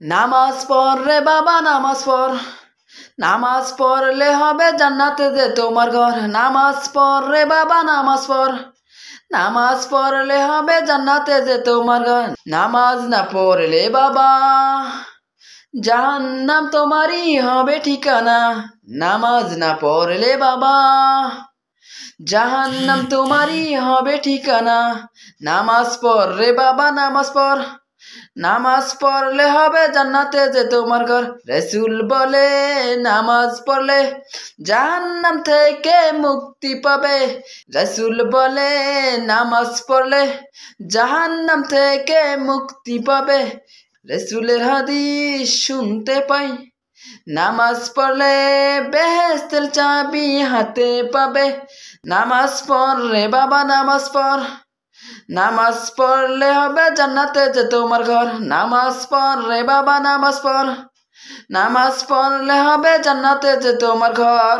নামাজ পড় রে বাবা নামাজ পড়, নামাজ পড়লে হবে জান্নাতে যে তোমার ঘর। নামাজ পড় রে বাবা নামাজ পড়, নামাজ পড়লে হবে জান্নাতে যে তোমার ঘর। নামাজ না পড়লে বাবা জাহান্নাম তোমারই হবে ঠিকানা। নামাজ না পড়লে বাবা জাহান্নাম তোমারই হবে ঠিকানা। নামাজ পড় রে বাবা নামাজ পড়, নামাজ পড়লে হবে জান্নাতে যে তোমার ঘর। রাসূল বলে নামাজ পড়লে জাহান্নাম থেকে মুক্তি পাবে। রাসূল বলে নামাজ পড়লে জাহান্নাম থেকে মুক্তি পাবে। রাসূলের হাদিস শুনতে পাই, নামাজ পড়লে বেহেশতের চাবি হাতে পাবে। নামাজ পড় রে বাবা নামাজ পড়, নামাজ পড়লে হবে জান্নাতে যে তোমার ঘর। নামাজ পড় রে বাবা নামাজ পড়, নামাজ পড়লে হবে জান্নাতে যে তোমার ঘর।